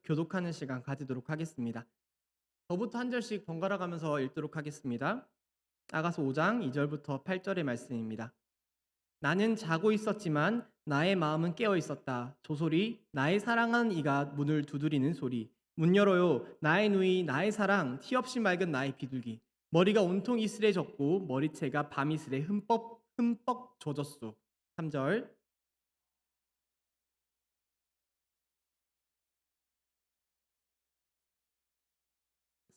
교독하는 시간 가지도록 하겠습니다. 저부터 한 절씩 번갈아 가면서 읽도록 하겠습니다. 아가서 5장 2절부터 8절의 말씀입니다. 나는 자고 있었지만 나의 마음은 깨어 있었다. 조소리 나의 사랑하는 이가 문을 두드리는 소리. 문 열어요. 나의 누이 나의 사랑 티 없이 맑은 나의 비둘기. 머리가 온통 이슬에 젖고 머리채가 밤이슬에 흠뻑 젖었소. 3절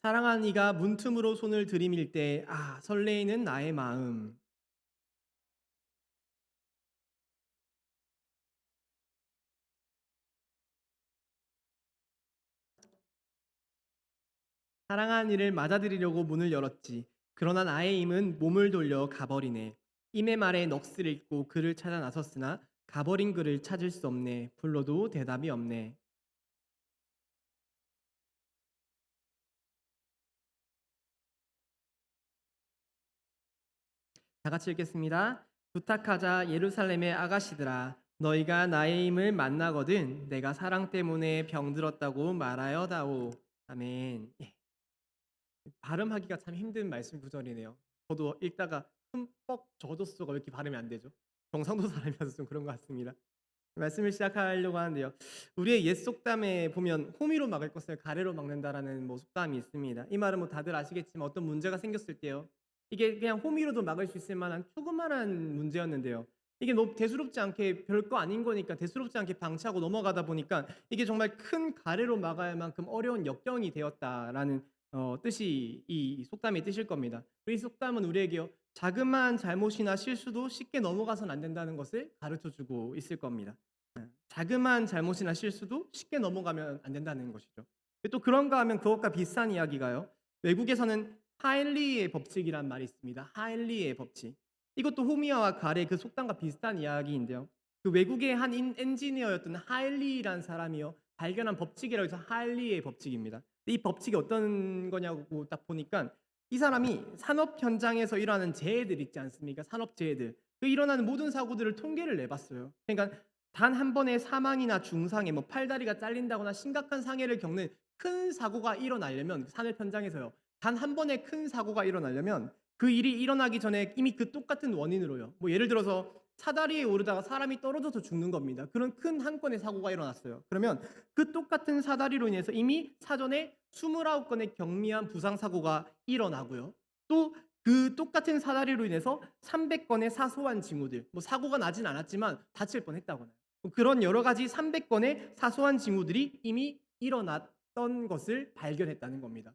사랑하는 이가 문틈으로 손을 들이밀 때 설레이는 나의 마음. 사랑하는 이를 맞아들이려고 문을 열었지. 그러나 나의 힘은 몸을 돌려 가버리네. 임의 말에 넋을 잃고 그를 찾아 나섰으나 가버린 그를 찾을 수 없네. 불러도 대답이 없네. 다 같이 읽겠습니다. 부탁하자 예루살렘의 아가씨들아 너희가 나의 힘을 만나거든 내가 사랑 때문에 병들었다고 말하여다오. 아멘. 예. 발음하기가 참 힘든 말씀 구절이네요. 저도 읽다가 흠뻑 젖었어가 왜 이렇게 발음이 안 되죠? 경상도 사람이라서 좀 그런 것 같습니다. 말씀을 시작하려고 하는데요. 우리의 옛 속담에 보면 호미로 막을 것을 가래로 막는다라는 속담이 있습니다. 이 말은 다들 아시겠지만 어떤 문제가 생겼을 때요. 이게 그냥 호미로도 막을 수 있을 만한 조그만한 문제였는데요. 이게 너무 대수롭지 않게 별거 아닌 거니까 대수롭지 않게 방치하고 넘어가다 보니까 이게 정말 큰 가래로 막아야 할 만큼 어려운 역경이 되었다라는 뜻이 이 속담의 뜻일 겁니다. 이 속담은 우리에게요. 자그마한 잘못이나 실수도 쉽게 넘어가선 안 된다는 것을 가르쳐 주고 있을 겁니다. 자그마한 잘못이나 실수도 쉽게 넘어가면 안 된다는 것이죠. 또 그런가 하면 그것과 비슷한 이야기가요. 외국에서는 하일리의 법칙이란 말이 있습니다. 하일리의 법칙. 이것도 호미아와 가레 그 속담과 비슷한 이야기인데요. 그 외국의 한 엔지니어였던 하일리라는 사람이요. 발견한 법칙이라고 해서 하일리의 법칙입니다. 이 법칙이 어떤 거냐고 딱 보니까 이 사람이 산업 현장에서 일어나는 재해들 있지 않습니까? 산업 재해들. 그 일어나는 모든 사고들을 통계를 내봤어요. 그러니까 단 한 번의 사망이나 중상해, 팔다리가 잘린다거나 심각한 상해를 겪는 큰 사고가 일어나려면 산업 현장에서요. 단 한 번의 큰 사고가 일어나려면 그 일이 일어나기 전에 이미 그 똑같은 원인으로요. 예를 들어서 사다리에 오르다가 사람이 떨어져서 죽는 겁니다. 그런 큰 한 건의 사고가 일어났어요. 그러면 그 똑같은 사다리로 인해서 이미 사전에 29건의 경미한 부상 사고가 일어나고요. 또 그 똑같은 사다리로 인해서 300건의 사소한 징후들, 사고가 나진 않았지만 다칠 뻔했다거나 그런 여러 가지 300건의 사소한 징후들이 이미 일어났던 것을 발견했다는 겁니다.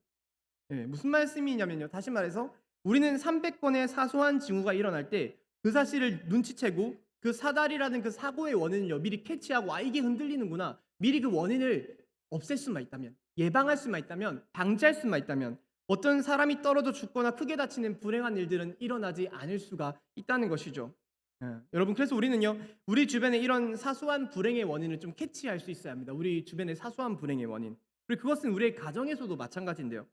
네, 무슨 말씀이냐면요. 다시 말해서 우리는 300건의 사소한 징후가 일어날 때 그 사실을 눈치채고 그 사달이라는 그 사고의 원인을 미리 캐치하고 이게 흔들리는구나. 미리 그 원인을 없앨 수만 있다면, 예방할 수만 있다면, 방지할 수만 있다면 어떤 사람이 떨어져 죽거나 크게 다치는 불행한 일들은 일어나지 않을 수가 있다는 것이죠. 여러분 그래서 우리는요. 우리 주변에 이런 사소한 불행의 원인을 좀 캐치할 수 있어야 합니다. 우리 주변의 사소한 불행의 원인. 그리고 그것은 우리의 가정에서도 마찬가지인데요.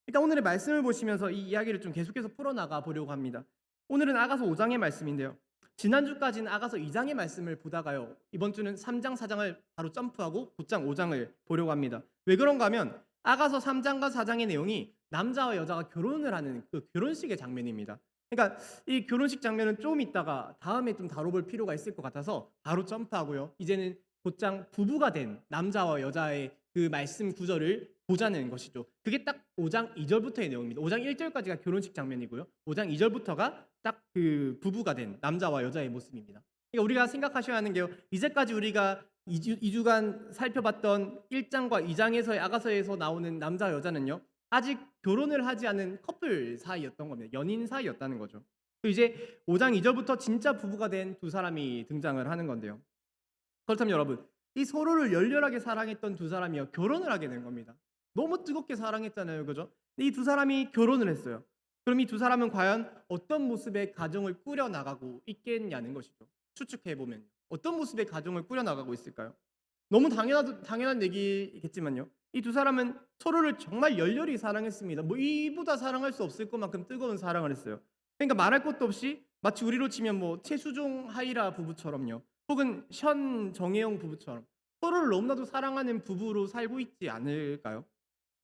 일단 오늘의 말씀을 보시면서 이 이야기를 좀 계속해서 풀어나가 보려고 합니다. 오늘은 아가서 5장의 말씀인데요. 지난주까지는 아가서 2장의 말씀을 보다가요. 이번 주는 3장, 4장을 바로 점프하고 9장, 5장을 보려고 합니다. 왜 그런가 하면 아가서 3장과 4장의 내용이 남자와 여자가 결혼을 하는 그 결혼식의 장면입니다. 그러니까 이 결혼식 장면은 좀 있다가 다음에 좀 다뤄볼 필요가 있을 것 같아서 바로 점프하고요. 이제는 곧장 부부가 된 남자와 여자의 그 말씀 구절을 보자는 것이죠. 그게 딱 5장 2절부터의 내용입니다. 5장 1절까지가 결혼식 장면이고요. 5장 2절부터가 딱 그 부부가 된 남자와 여자의 모습입니다. 그러니까 우리가 생각하셔야 하는 게요. 이제까지 우리가 2주간 살펴봤던 1장과 2장에서의 아가서에서 나오는 남자와 여자는요. 아직 결혼을 하지 않은 커플 사이였던 겁니다. 연인 사이였다는 거죠. 이제 5장 2절부터 진짜 부부가 된 두 사람이 등장을 하는 건데요. 그렇다면 여러분, 이 서로를 열렬하게 사랑했던 두 사람이요 결혼을 하게 된 겁니다. 너무 뜨겁게 사랑했잖아요, 그죠? 이 두 사람이 결혼을 했어요. 그럼 이 두 사람은 과연 어떤 모습의 가정을 꾸려 나가고 있겠냐는 것이죠. 추측해 보면 어떤 모습의 가정을 꾸려 나가고 있을까요? 너무 당연한 얘기겠지만요. 이 두 사람은 서로를 정말 열렬히 사랑했습니다. 이보다 사랑할 수 없을 것만큼 뜨거운 사랑을 했어요. 그러니까 말할 것도 없이 마치 우리로 치면 최수종 하이라 부부처럼요. 혹은 션 정혜영 부부처럼 서로를 너무나도 사랑하는 부부로 살고 있지 않을까요?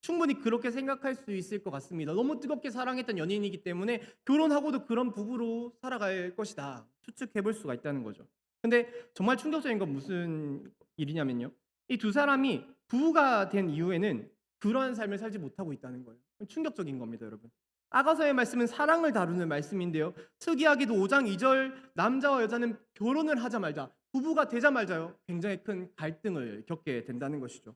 충분히 그렇게 생각할 수 있을 것 같습니다. 너무 뜨겁게 사랑했던 연인이기 때문에 결혼하고도 그런 부부로 살아갈 것이다. 추측해 볼 수가 있다는 거죠. 근데 정말 충격적인 건 무슨 일이냐면요. 이 두 사람이 부부가 된 이후에는 그러한 삶을 살지 못하고 있다는 거예요. 충격적인 겁니다, 여러분. 아가서의 말씀은 사랑을 다루는 말씀인데요. 특이하게도 5장 2절 남자와 여자는 결혼을 하자마자 부부가 되자마자요. 굉장히 큰 갈등을 겪게 된다는 것이죠.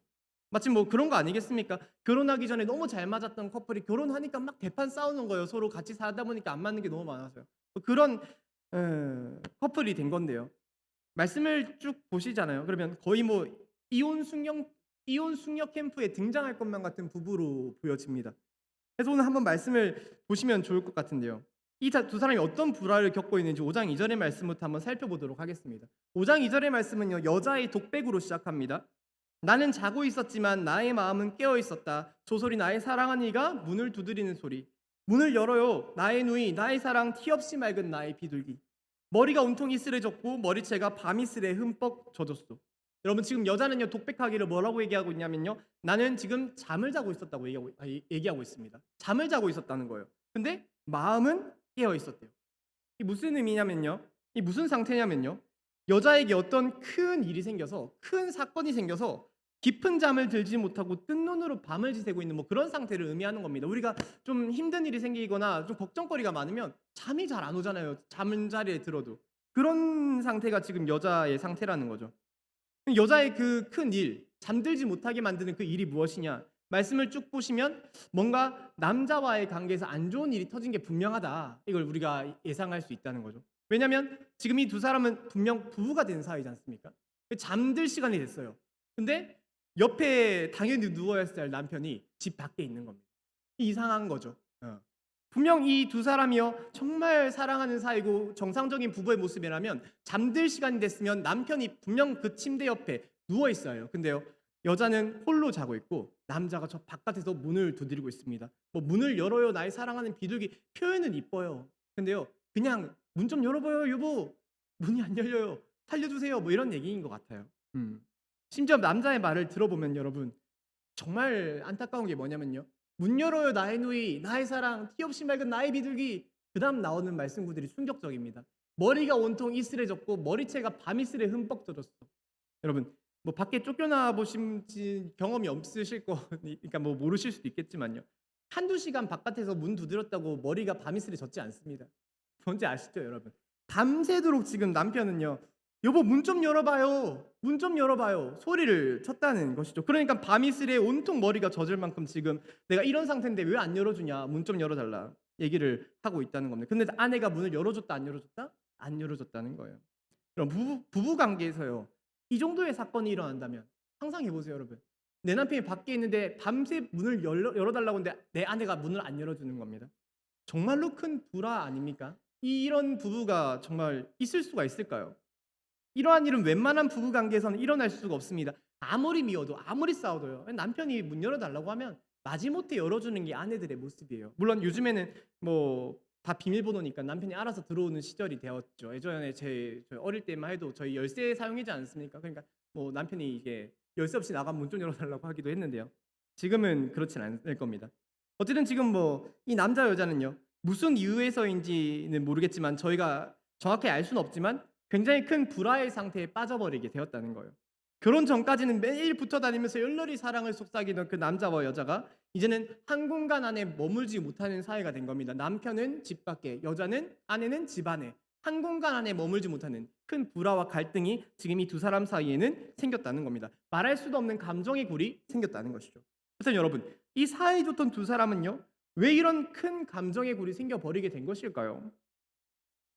마침 뭐 그런 거 아니겠습니까? 결혼하기 전에 너무 잘 맞았던 커플이 결혼하니까 막 대판 싸우는 거예요. 서로 같이 살다 보니까 안 맞는 게 너무 많아서요. 뭐 그런 커플이 된 건데요. 말씀을 쭉 보시잖아요. 그러면 거의 뭐 이혼 숙녀 캠프에 등장할 것만 같은 부부로 보여집니다. 그래서 오늘 한번 말씀을 보시면 좋을 것 같은데요. 이 두 사람이 어떤 불화를 겪고 있는지 5장 2절의 말씀부터 한번 살펴보도록 하겠습니다. 5장 2절의 말씀은요. 여자의 독백으로 시작합니다. 나는 자고 있었지만 나의 마음은 깨어 있었다. 저 소리 나의 사랑하는 이가 문을 두드리는 소리. 문을 열어요. 나의 누이, 나의 사랑, 티 없이 맑은 나의 비둘기. 머리가 온통 이슬해졌고 머리채가 밤이슬에 흠뻑 젖었어. 여러분 지금 여자는요 독백하기를 뭐라고 얘기하고 있냐면요. 나는 지금 잠을 자고 있었다고 얘기하고 있습니다. 잠을 자고 있었다는 거예요. 근데 마음은 깨어 있었대요. 이 무슨 의미냐면요. 이 무슨 상태냐면요. 여자에게 어떤 큰 일이 생겨서 큰 사건이 생겨서 깊은 잠을 들지 못하고 뜬 눈으로 밤을 지새고 있는 뭐 그런 상태를 의미하는 겁니다. 우리가 좀 힘든 일이 생기거나 좀 걱정거리가 많으면 잠이 잘 안 오잖아요. 잠자리에 들어도. 그런 상태가 지금 여자의 상태라는 거죠. 여자의 그 큰 일, 잠들지 못하게 만드는 그 일이 무엇이냐? 말씀을 쭉 보시면 뭔가 남자와의 관계에서 안 좋은 일이 터진 게 분명하다. 이걸 우리가 예상할 수 있다는 거죠. 왜냐하면 지금 이 두 사람은 분명 부부가 된 사이지 않습니까? 잠들 시간이 됐어요. 근데 옆에 당연히 누워야 할 남편이 집 밖에 있는 겁니다. 이상한 거죠. 분명 이 두 사람이요 정말 사랑하는 사이고 정상적인 부부의 모습이라면 잠들 시간이 됐으면 남편이 분명 그 침대 옆에 누워 있어요. 근데요 여자는 홀로 자고 있고 남자가 저 바깥에서 문을 두드리고 있습니다. 뭐 문을 열어요 나의 사랑하는 비둘기 표현은 이뻐요. 근데요 그냥 문 좀 열어봐요 여보 문이 안 열려요 살려주세요 뭐 이런 얘기인 것 같아요. 심지어 남자의 말을 들어보면 여러분 정말 안타까운 게 뭐냐면요. 문 열어요 나의 누이 나의 사랑 티 없이 맑은 나의 비둘기 그 다음 나오는 말씀구들이 충격적입니다. 머리가 온통 이슬해졌고 머리채가 밤이슬에 흠뻑 젖었어. 여러분 뭐 밖에 쫓겨나 보신 경험이 없으실 거니까 뭐 모르실 수도 있겠지만요. 한두 시간 바깥에서 문 두드렸다고 머리가 밤이슬에 젖지 않습니다. 뭔지 아시죠 여러분? 밤새도록 지금 남편은요. 여보 문 좀 열어봐요. 문 좀 열어봐요. 소리를 쳤다는 것이죠. 그러니까 밤이슬에 온통 머리가 젖을 만큼 지금 내가 이런 상태인데 왜 안 열어주냐. 문 좀 열어달라. 얘기를 하고 있다는 겁니다. 근데 아내가 문을 열어줬다 안 열어줬다? 안 열어줬다는 거예요. 그럼 부부 관계에서요. 이 정도의 사건이 일어난다면 상상해 보세요 여러분. 내 남편이 밖에 있는데 밤새 문을 열어달라고 하는데 내 아내가 문을 안 열어주는 겁니다. 정말로 큰 불화 아닙니까? 이런 부부가 정말 있을 수가 있을까요? 이러한 일은 웬만한 부부 관계에서는 일어날 수가 없습니다. 아무리 미워도 아무리 싸워도요. 남편이 문 열어달라고 하면 마지못해 열어주는 게 아내들의 모습이에요. 물론 요즘에는 뭐 다 비밀번호니까 남편이 알아서 들어오는 시절이 되었죠. 예전에 저희 어릴 때만 해도 저희 열쇠 사용하지 않습니까? 그러니까 뭐 남편이 이게 열쇠 없이 나가면 문 좀 열어달라고 하기도 했는데요. 지금은 그렇진 않을 겁니다. 어쨌든 지금 뭐 이 남자 여자는요. 무슨 이유에서인지는 모르겠지만 저희가 정확히 알 수는 없지만 굉장히 큰 불화의 상태에 빠져버리게 되었다는 거예요. 결혼 전까지는 매일 붙어 다니면서 열렬히 사랑을 속삭이던 그 남자와 여자가 이제는 한 공간 안에 머물지 못하는 사이가 된 겁니다. 남편은 집 밖에, 아내는 집 안에 한 공간 안에 머물지 못하는 큰 불화와 갈등이 지금 이 두 사람 사이에는 생겼다는 겁니다. 말할 수도 없는 감정의 골이 생겼다는 것이죠. 그래서 여러분, 이 사이좋던 두 사람은요, 왜 이런 큰 감정의 골이 생겨버리게 된 것일까요?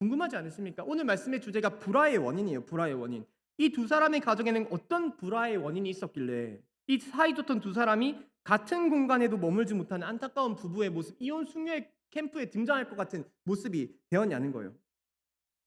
궁금하지 않으십니까? 오늘 말씀의 주제가 불화의 원인이에요. 불화의 원인. 이 두 사람의 가정에는 어떤 불화의 원인이 있었길래 이 사이좋던 두 사람이 같은 공간에도 머물지 못하는 안타까운 부부의 모습, 이혼 숙녀의 캠프에 등장할 것 같은 모습이 되었냐는 거예요.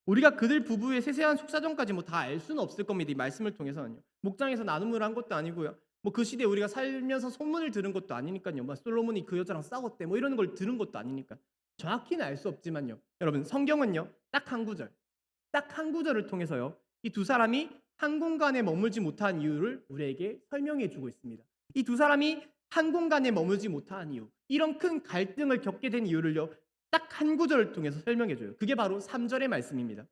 우리가 그들 부부의 세세한 속사정까지 뭐 다 알 수는 없을 겁니다. 이 말씀을 통해서는요. 목장에서 나눔을 한 것도 아니고요. 뭐 그 시대에 우리가 살면서 소문을 들은 것도 아니니까요. 뭐 솔로몬이 그 여자랑 싸웠대 뭐 이런 걸 들은 것도 아니니까 정확히는 알 수 없지만요. 여러분 성경은요. 딱 한 구절을 통해서요. 이 두 사람이 한 공간에 머물지 못한 이유를 우리에게 설명해 주고 있습니다. 이 두 사람이 한 공간에 머물지 못한 이유, 이런 큰 갈등을 겪게 된 이유를요, 딱 한 구절을 통해서 설명해 줘요. 그게 바로 3절의 말씀입니다.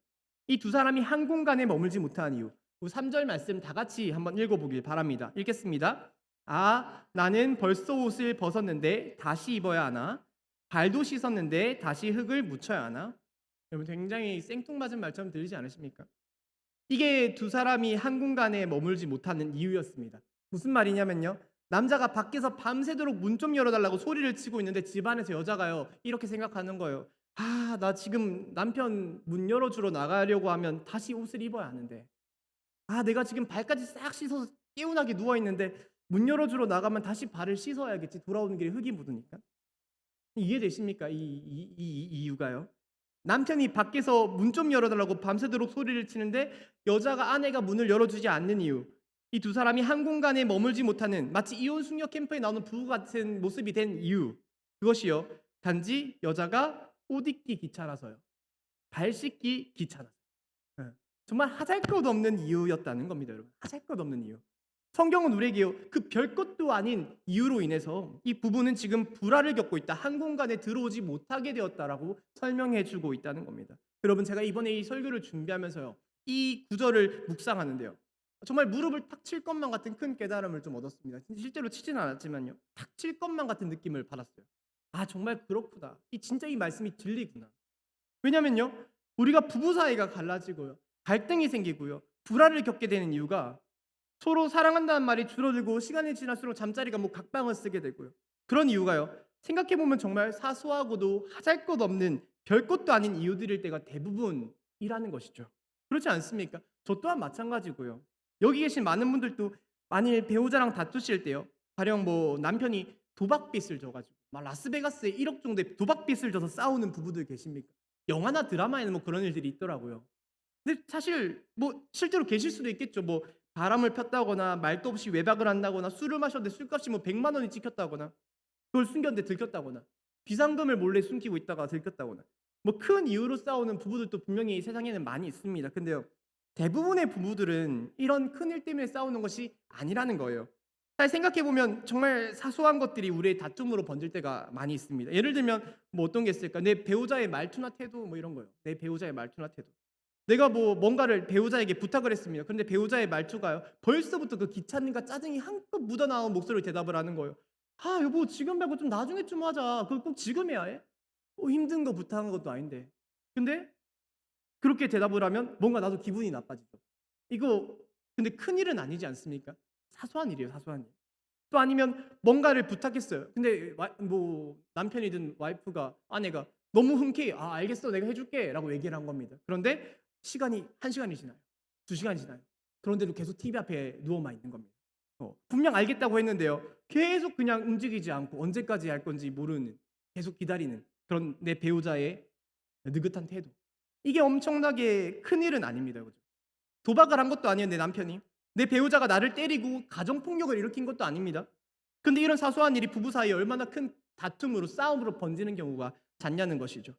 이 두 사람이 한 공간에 머물지 못한 이유, 그 3절 말씀 다 같이 한번 읽어보길 바랍니다. 읽겠습니다. 아, 나는 벌써 옷을 벗었는데 다시 입어야 하나? 발도 씻었는데 다시 흙을 묻혀야 하나? 여러분, 굉장히 생뚱맞은 말처럼 들리지 않으십니까? 이게 두 사람이 한 공간에 머물지 못하는 이유였습니다. 무슨 말이냐면요, 남자가 밖에서 밤새도록 문 좀 열어달라고 소리를 치고 있는데 집안에서 여자가요, 이렇게 생각하는 거예요. 아, 나 지금 남편 문 열어주러 나가려고 하면 다시 옷을 입어야 하는데, 아, 내가 지금 발까지 싹 씻어서 개운하게 누워있는데 문 열어주러 나가면 다시 발을 씻어야겠지. 돌아오는 길에 흙이 묻으니까. 이해되십니까? 이 이유가요. 남편이 밖에서 문 좀 열어달라고 밤새도록 소리를 치는데 여자가, 아내가 문을 열어주지 않는 이유. 이 두 사람이 한 공간에 머물지 못하는, 마치 이혼 숙녀 캠프에 나오는 부부 같은 모습이 된 이유. 그것이요, 단지 여자가 옷 입기 귀찮아서요. 발 씻기 귀찮아서. 예. 정말 하잘것없는 이유였다는 겁니다, 여러분. 하잘것없는 이유. 성경은 우리에게요, 그 별것도 아닌 이유로 인해서 이 부부는 지금 불화를 겪고 있다, 한 공간에 들어오지 못하게 되었다라고 설명해 주고 있다는 겁니다. 여러분, 제가 이번에 이 설교를 준비하면서요, 이 구절을 묵상하는데요, 정말 무릎을 탁 칠 것만 같은 큰 깨달음을 좀 얻었습니다. 실제로 치진 않았지만요, 탁 칠 것만 같은 느낌을 받았어요. 아, 정말 그렇구나. 진짜 이 말씀이 진리구나. 왜냐면요, 우리가 부부 사이가 갈라지고요, 갈등이 생기고요, 불화를 겪게 되는 이유가 서로 사랑한다는 말이 줄어들고 시간이 지날수록 잠자리가 뭐 각방을 쓰게 되고요. 그런 이유가요, 생각해보면 정말 사소하고도 하잘것없는 별것도 아닌 이유들일 때가 대부분이라는 것이죠. 그렇지 않습니까? 저 또한 마찬가지고요. 여기 계신 많은 분들도 만일 배우자랑 다투실 때요, 가령 뭐 남편이 도박빚을 져가지고 막 라스베가스에 1억 정도의 도박빚을 져서 싸우는 부부들 계십니까? 영화나 드라마에는 뭐 그런 일들이 있더라고요. 근데 사실 뭐 실제로 계실 수도 있겠죠. 뭐 바람을 폈다거나 말도 없이 외박을 한다거나 술을 마셨는데 술값이 뭐 100만 원이 찍혔다거나, 그걸 숨겼는데 들켰다거나, 비상금을 몰래 숨기고 있다가 들켰다거나, 뭐 큰 이유로 싸우는 부부들도 분명히 세상에는 많이 있습니다. 근데요, 대부분의 부부들은 이런 큰일 때문에 싸우는 것이 아니라는 거예요. 잘 생각해 보면 정말 사소한 것들이 우리의 다툼으로 번질 때가 많이 있습니다. 예를 들면 뭐 어떤 게 있을까? 내 배우자의 말투나 태도, 뭐 이런 거요. 내 배우자의 말투나 태도. 내가 뭐 뭔가를 배우자에게 부탁을 했습니다. 그런데 배우자의 말투가요, 벌써부터 그 귀찮음과 짜증이 한껏 묻어나온 목소리로 대답을 하는 거예요. 아, 여보, 지금 말고 좀 나중에 좀 하자. 그걸 꼭 지금 해야 해? 힘든 거 부탁한 것도 아닌데. 근데 그렇게 대답을 하면 뭔가 나도 기분이 나빠지죠. 이거 근데 큰일은 아니지 않습니까? 사소한 일이에요, 사소한 일. 또 아니면 뭔가를 부탁했어요. 근데 뭐 남편이든 와이프가, 아내가 너무 흔쾌히 아, 알겠어, 내가 해줄게 라고 얘기를 한 겁니다. 그런데 시간이 1시간이 지나요. 2시간이 지나요. 그런데도 계속 TV 앞에 누워만 있는 겁니다. 분명 알겠다고 했는데요, 계속 그냥 움직이지 않고 언제까지 할 건지 모르는, 계속 기다리는 그런 내 배우자의 느긋한 태도. 이게 엄청나게 큰일은 아닙니다. 그죠? 도박을 한 것도 아니에요, 내 남편이. 내 배우자가 나를 때리고 가정폭력을 일으킨 것도 아닙니다. 근데 이런 사소한 일이 부부 사이에 얼마나 큰 다툼으로, 싸움으로 번지는 경우가 잦냐는 것이죠.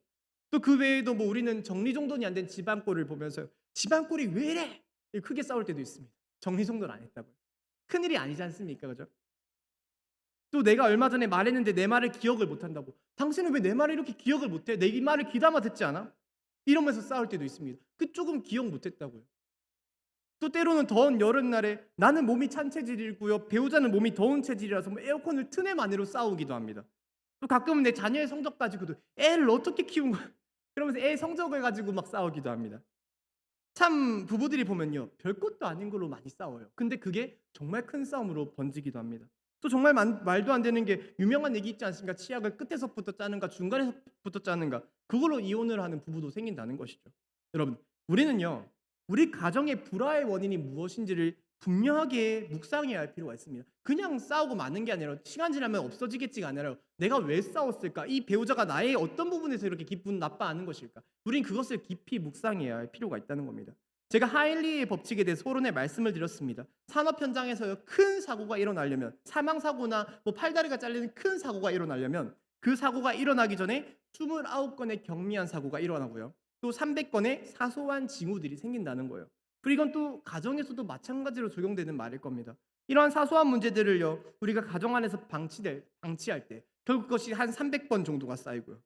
또 그 외에도 뭐 우리는 정리정돈이 안 된 집안꼴을 보면서 집안꼴이 왜 이래? 크게 싸울 때도 있습니다. 정리정돈 안 했다고요. 큰일이 아니지 않습니까? 그죠? 또 내가 얼마 전에 말했는데 내 말을 기억을 못한다고. 당신은 왜 내 말을 이렇게 기억을 못해? 내 말을 귀담아 듣지 않아? 이러면서 싸울 때도 있습니다. 그 조금 기억 못했다고요. 또 때로는 더운 여름날에 나는 몸이 찬 체질이고요, 배우자는 몸이 더운 체질이라서 뭐 에어컨을 트는 안으로 싸우기도 합니다. 또 가끔은 내 자녀의 성적 가지고도 애를 어떻게 키운 거야? 그러면서 애 성적을 가지고 막 싸우기도 합니다. 참 부부들이 보면요, 별것도 아닌 걸로 많이 싸워요. 근데 그게 정말 큰 싸움으로 번지기도 합니다. 또 정말 말도 안 되는 게 유명한 얘기 있지 않습니까? 치약을 끝에서부터 짜는가 중간에서부터 짜는가, 그걸로 이혼을 하는 부부도 생긴다는 것이죠. 여러분, 우리는요, 우리 가정의 불화의 원인이 무엇인지를 분명하게 묵상해야 할 필요가 있습니다. 그냥 싸우고 마는 게 아니라 시간 지나면 없어지겠지가 아니라 내가 왜 싸웠을까? 이 배우자가 나의 어떤 부분에서 이렇게 기분 나빠하는 것일까? 우린 그것을 깊이 묵상해야 할 필요가 있다는 겁니다. 제가 하일리의 법칙에 대해서 토론에 말씀을 드렸습니다. 산업 현장에서 큰 사고가 일어나려면, 사망 사고나 뭐 팔다리가 잘리는 큰 사고가 일어나려면 그 사고가 일어나기 전에 29건의 경미한 사고가 일어나고요, 또 300건의 사소한 징후들이 생긴다는 거예요. 그리고 이건 또 가정에서도 마찬가지로 적용되는 말일 겁니다. 이러한 사소한 문제들을요, 우리가 가정 안에서 방치할 때 결국 그것이 한 300번 정도가 쌓이고요.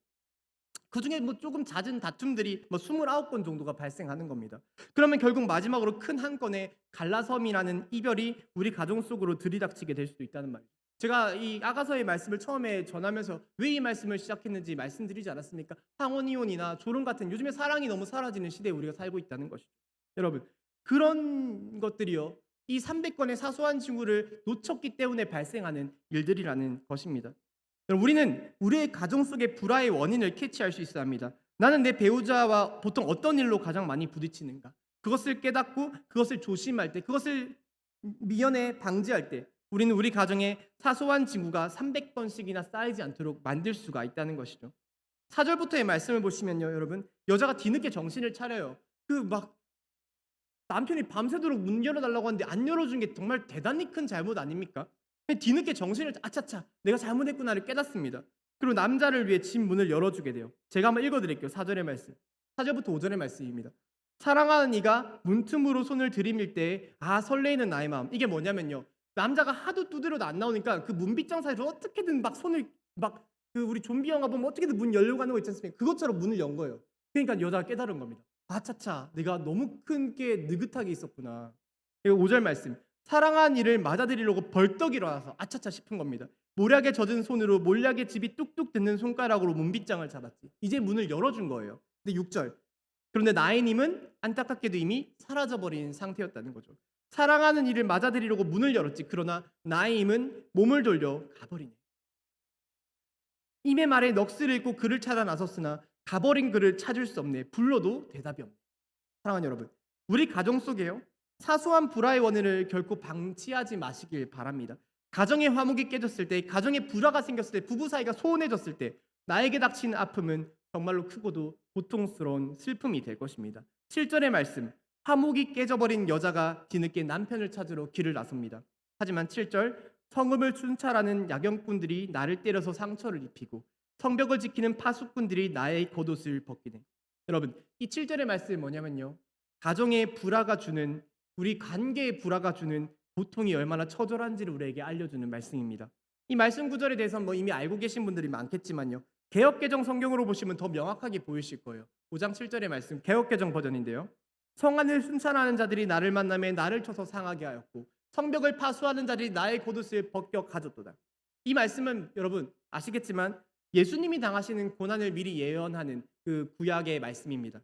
그중에 뭐 조금 잦은 다툼들이 뭐 29건 정도가 발생하는 겁니다. 그러면 결국 마지막으로 큰 한 건의 갈라섬이라는 이별이 우리 가정 속으로 들이닥치게 될 수도 있다는 말이죠. 제가 이 아가서의 말씀을 처음에 전하면서 왜 이 말씀을 시작했는지 말씀드리지 않았습니까? 황혼이혼이나 조론 같은 요즘에 사랑이 너무 사라지는 시대에 우리가 살고 있다는 것이죠. 여러분, 그런 것들이요, 이 300건의 사소한 친구를 놓쳤기 때문에 발생하는 일들이라는 것입니다. 우리는 우리의 가정 속의 불화의 원인을 캐치할 수 있어야 합니다. 나는 내 배우자와 보통 어떤 일로 가장 많이 부딪히는가? 그것을 깨닫고 그것을 조심할 때, 그것을 미연에 방지할 때 우리는 우리 가정에 사소한 징후가 300번씩이나 쌓이지 않도록 만들 수가 있다는 것이죠. 4절부터의 말씀을 보시면요, 여러분, 여자가 뒤늦게 정신을 차려요. 막 남편이 밤새도록 문 열어달라고 하는데 안 열어준 게 정말 대단히 큰 잘못 아닙니까? 뒤늦게 정신을 아차차 내가 잘못했구나를 깨닫습니다. 그리고 남자를 위해 집 문을 열어주게 돼요. 제가 한번 읽어드릴게요. 4절의 말씀. 4절부터 5절의 말씀입니다. 사랑하는 이가 문틈으로 손을 들이밀 때 설레이는 나의 마음. 이게 뭐냐면요, 남자가 하도 두드려도 안 나오니까 그 문빗장 사이로 어떻게든 막 손을 우리 좀비 영화 보면 어떻게든 문 열려고 하는 거 있지 않습니까? 그것처럼 문을 연 거예요. 그러니까 여자가 깨달은 겁니다. 아차차 내가 너무 큰 게 느긋하게 있었구나. 5절 말씀. 사랑한 이를 맞아들이려고 벌떡 일어나서 아차차 싶은 겁니다. 모략에 젖은 손으로 몰약의 집이 뚝뚝 듣는 손가락으로 문빗장을 잡았지. 이제 문을 열어준 거예요. 근데 6절. 그런데 나이님은 안타깝게도 이미 사라져버린 상태였다는 거죠. 사랑하는 이를 맞아들이려고 문을 열었지. 그러나 나이님은 몸을 돌려 가버리네. 임의 말에 넋을 잃고 그를 찾아 나섰으나 가버린 그를 찾을 수 없네. 불러도 대답이 없네. 사랑하는 여러분, 우리 가정 속에요, 사소한 불화의 원인을 결코 방치하지 마시길 바랍니다. 가정의 화목이 깨졌을 때, 가정에 불화가 생겼을 때, 부부 사이가 소원해졌을 때 나에게 닥친 아픔은 정말로 크고도 고통스러운 슬픔이 될 것입니다. 7절의 말씀. 화목이 깨져버린 여자가 뒤늦게 남편을 찾으러 길을 나섭니다. 하지만 7절. 성읍을 순찰하는 야경꾼들이 나를 때려서 상처를 입히고 성벽을 지키는 파수꾼들이 나의 겉옷을 벗기네. 여러분, 이 7절의 말씀이 뭐냐면요, 가정의 불화가 주는, 우리 관계의 불화가 주는 고통이 얼마나 처절한지를 우리에게 알려주는 말씀입니다. 이 말씀 구절에 대해서는 뭐 이미 알고 계신 분들이 많겠지만요, 개역개정 성경으로 보시면 더 명확하게 보이실 거예요. 5장 7절의 말씀, 개역개정 버전인데요. 성안을 순찰하는 자들이 나를 만나매 나를 쳐서 상하게 하였고 성벽을 파수하는 자들이 나의 겉옷을 벗겨 가졌도다. 이 말씀은 여러분 아시겠지만 예수님이 당하시는 고난을 미리 예언하는 그 구약의 말씀입니다.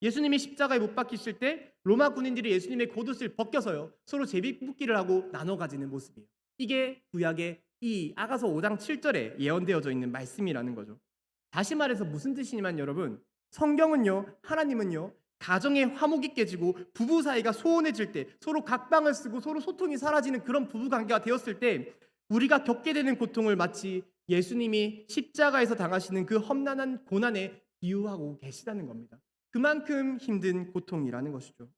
예수님이 십자가에 못 박히실 때 로마 군인들이 예수님의 겉옷을 벗겨서요, 서로 제비뽑기를 하고 나눠 가지는 모습이에요. 이게 구약의 이 아가서 5장 7절에 예언되어져 있는 말씀이라는 거죠. 다시 말해서 무슨 뜻이냐면 여러분, 성경은요, 하나님은요, 가정의 화목이 깨지고 부부 사이가 소원해질 때, 서로 각방을 쓰고 서로 소통이 사라지는 그런 부부 관계가 되었을 때 우리가 겪게 되는 고통을 마치 예수님이 십자가에서 당하시는 그 험난한 고난에 비유하고 계시다는 겁니다. 그만큼 힘든 고통이라는 것이죠.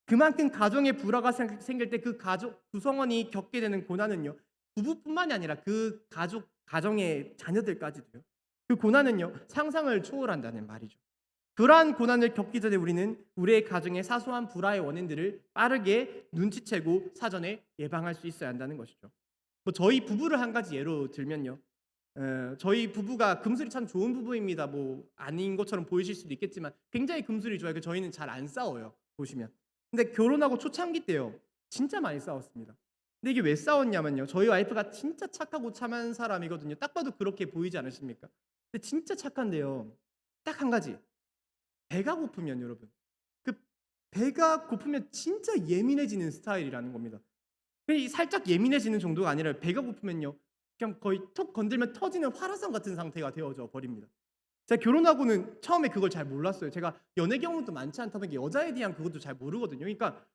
그만큼 가정의 불화가 생길 때 그 가족 구성원이 겪게 되는 고난은요, 부부뿐만이 아니라 그 가정의 자녀들까지도요, 그 고난은요 상상을 초월한다는 말이죠. 그러한 고난을 겪기 전에 우리는 우리의 가정의 사소한 불화의 원인들을 빠르게 눈치채고 사전에 예방할 수 있어야 한다는 것이죠. 뭐 저희 부부를 한 가지 예로 들면요, 저희 부부가 금술이 참 좋은 부부입니다. 뭐 아닌 것처럼 보이실 수도 있겠지만 굉장히 금술이 좋아요. 저희는 잘 안 싸워요, 보시면. 근데 결혼하고 초창기 때요, 진짜 많이 싸웠습니다. 근데 이게 왜 싸웠냐면요, 저희 와이프가 진짜 착하고 참한 사람이거든요. 딱 봐도 그렇게 보이지 않으십니까? 근데 진짜 착한데요, 딱 한 가지, 배가 고프면 여러분, 그 배가 고프면 진짜 예민해지는 스타일이라는 겁니다. 살짝 예민해지는 정도가 아니라 배가 고프면요, 그냥 거의 톡 건들면 터지는 활화산 같은 상태가 되어져 버립니다. 제가 결혼하고는 처음에 그걸 잘 몰랐어요. 제가 연애 경험도 많지 않다 보니까 여자에 대한 그것도 잘 모르거든요. 그러니까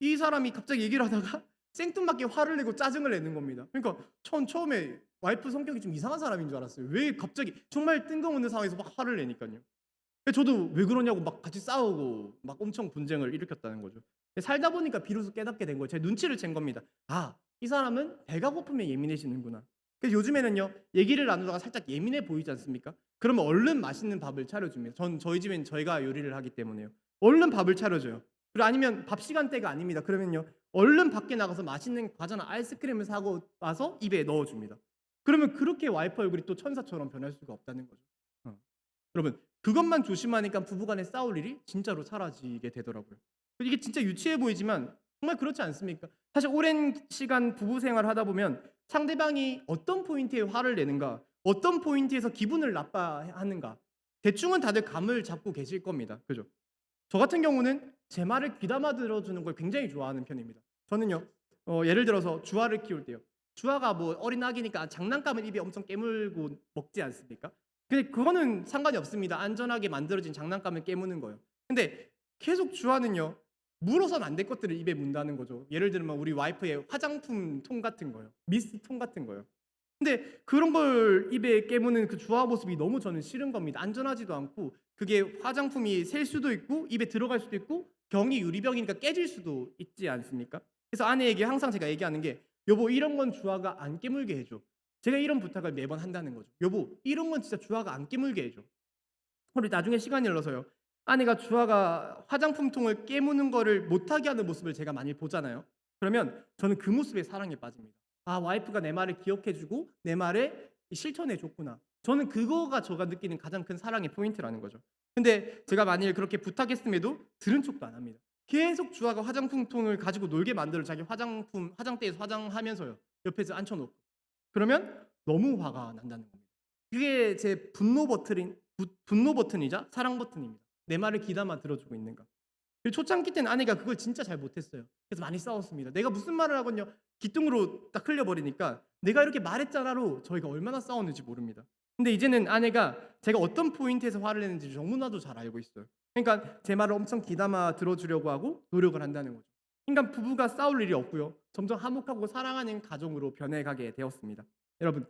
이 사람이 갑자기 얘기를 하다가 생뚱맞게 화를 내고 짜증을 내는 겁니다. 그러니까 처음에 와이프 성격이 좀 이상한 사람인 줄 알았어요. 왜 갑자기 정말 뜬금없는 상황에서 막 화를 내니까요. 저도 왜 그러냐고 막 같이 싸우고 막 엄청 분쟁을 일으켰다는 거죠. 살다 보니까 비로소 깨닫게 된 거예요. 제 눈치를 챈 겁니다. 이 사람은 배가 고프면 예민해지는구나. 그래서 요즘에는요, 얘기를 나누다가 살짝 예민해 보이지 않습니까? 그러면 얼른 맛있는 밥을 차려줍니다. 저희 집엔 저희가 요리를 하기 때문에요. 얼른 밥을 차려줘요. 그리고 아니면 밥 시간대가 아닙니다. 그러면요. 얼른 밖에 나가서 맛있는 과자나 아이스크림을 사고 와서 입에 넣어 줍니다. 그러면 그렇게 와이프 얼굴이 또 천사처럼 변할 수가 없다는 거죠. 어. 여러분, 그것만 조심하니까 부부 간에 싸울 일이 진짜로 사라지게 되더라고요. 이게 진짜 유치해 보이지만 정말 그렇지 않습니까? 사실 오랜 시간 부부 생활을 하다 보면 상대방이 어떤 포인트에 화를 내는가, 어떤 포인트에서 기분을 나빠하는가, 대충은 다들 감을 잡고 계실 겁니다. 그죠? 저 같은 경우는 제 말을 귀담아 들어주는 걸 굉장히 좋아하는 편입니다. 저는요, 예를 들어서 주아를 키울 때요. 주아가 뭐 어린 아기니까 장난감을 입에 엄청 깨물고 먹지 않습니까? 근데 그거는 상관이 없습니다. 안전하게 만들어진 장난감을 깨무는 거예요. 근데 계속 주아는요, 물어서는 안 될 것들을 입에 문다는 거죠. 예를 들면 우리 와이프의 화장품 통 같은 거요. 미스트 통 같은 거요. 근데 그런 걸 입에 깨무는 그 주아 모습이 너무 저는 싫은 겁니다. 안전하지도 않고 그게 화장품이 셀 수도 있고 입에 들어갈 수도 있고 병이 유리병이니까 깨질 수도 있지 않습니까? 그래서 아내에게 항상 제가 얘기하는 게 여보 이런 건 주아가 안 깨물게 해줘. 제가 이런 부탁을 매번 한다는 거죠. 여보 이런 건 진짜 주아가 안 깨물게 해줘. 우리 나중에 시간이 흘러서요. 아내가 주아가 화장품 통을 깨무는 거를 못하게 하는 모습을 제가 많이 보잖아요. 그러면 저는 그 모습에 사랑에 빠집니다. 아 와이프가 내 말을 기억해주고 내 말에 실천해줬구나. 저는 그거가 제가 느끼는 가장 큰 사랑의 포인트라는 거죠. 근데 제가 만일 그렇게 부탁했음에도 들은 척도 안 합니다. 계속 주아가 화장품 통을 가지고 놀게 만들어 자기 화장대에서 화장하면서요. 옆에서 앉혀놓고. 그러면 너무 화가 난다는 겁니다. 그게 제 분노 버튼이자 사랑 버튼입니다. 내 말을 귀담아 들어주고 있는가. 그리고 초창기 때는 아내가 그걸 진짜 잘 못했어요. 그래서 많이 싸웠습니다. 내가 무슨 말을 하건요 기뚱으로 딱 흘려버리니까 내가 이렇게 말했잖아로 저희가 얼마나 싸웠는지 모릅니다. 근데 이제는 아내가 제가 어떤 포인트에서 화를 내는지 너무나도 잘 알고 있어요. 그러니까 제 말을 엄청 귀담아 들어주려고 하고 노력을 한다는 거죠. 그러니까 부부가 싸울 일이 없고요. 점점 화목하고 사랑하는 가정으로 변해가게 되었습니다. 여러분,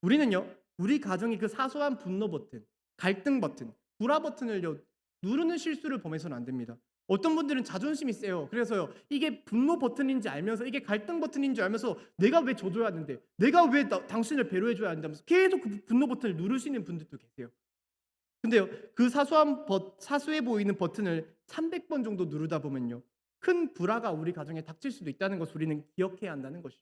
우리는요. 우리 가정이 그 사소한 분노 버튼, 갈등 버튼, 불화 버튼을요. 누르는 실수를 범해서는 안 됩니다. 어떤 분들은 자존심이 세요. 그래서요. 이게 분노 버튼인지 알면서 이게 갈등 버튼인지 알면서 내가 왜 져줘야 하는데 내가 왜 당신을 배려해줘야 한다면서 계속 그 분노 버튼을 누르시는 분들도 계세요. 근데요. 그 사소해 보이는 버튼을 300번 정도 누르다 보면요. 큰 불화가 우리 가정에 닥칠 수도 있다는 것을 우리는 기억해야 한다는 것이죠.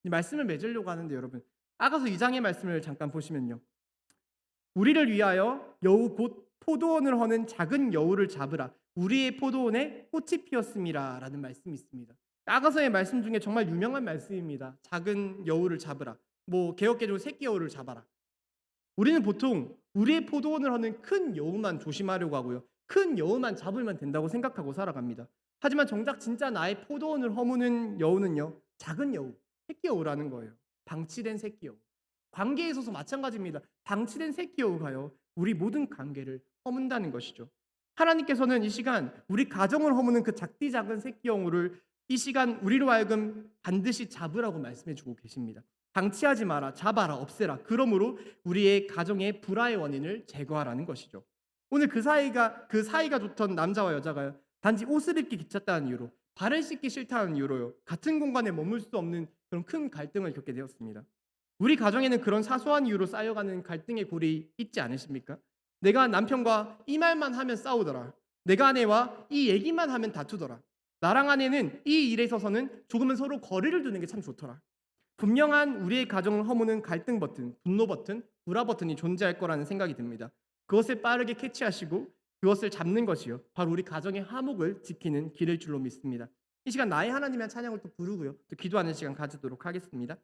이 말씀을 맺으려고 하는데 여러분 아가서 2장의 말씀을 잠깐 보시면요. 우리를 위하여 여우 곧 포도원을 허는 작은 여우를 잡으라. 우리의 포도원에 꽃이 피었음이라 라는 말씀이 있습니다. 아가서의 말씀 중에 정말 유명한 말씀입니다. 작은 여우를 잡으라. 뭐 개역개적으로 새끼 여우를 잡아라. 우리는 보통 우리의 포도원을 허는 큰 여우만 조심하려고 하고요. 큰 여우만 잡으면 된다고 생각하고 살아갑니다. 하지만 정작 진짜 나의 포도원을 허무는 여우는요. 작은 여우, 새끼 여우라는 거예요. 방치된 새끼 여우. 관계에 있어서 마찬가지입니다. 방치된 새끼 여우가요. 우리 모든 관계를 허문다는 것이죠. 하나님께서는 이 시간 우리 가정을 허무는 그 작디 작은 새끼 여우를 이 시간 우리로 하여금 반드시 잡으라고 말씀해 주고 계십니다. 방치하지 마라, 잡아라, 없애라. 그러므로 우리의 가정의 불화의 원인을 제거하라는 것이죠. 오늘 그 사이가 좋던 남자와 여자가요. 단지 옷을 입기 귀찮다는 이유로, 발을 씻기 싫다는 이유로요. 같은 공간에 머물 수 없는 그런 큰 갈등을 겪게 되었습니다. 우리 가정에는 그런 사소한 이유로 쌓여가는 갈등의 골이 있지 않으십니까? 내가 남편과 이 말만 하면 싸우더라. 내가 아내와 이 얘기만 하면 다투더라. 나랑 아내는 이 일에 있어서는 조금은 서로 거리를 두는 게 참 좋더라. 분명한 우리의 가정을 허무는 갈등 버튼, 분노 버튼, 불화 버튼이 존재할 거라는 생각이 듭니다. 그것을 빠르게 캐치하시고 그것을 잡는 것이요. 바로 우리 가정의 화목을 지키는 길일 줄로 믿습니다. 이 시간 나의 하나님의 찬양을 또 부르고요. 또 기도하는 시간 가지도록 하겠습니다.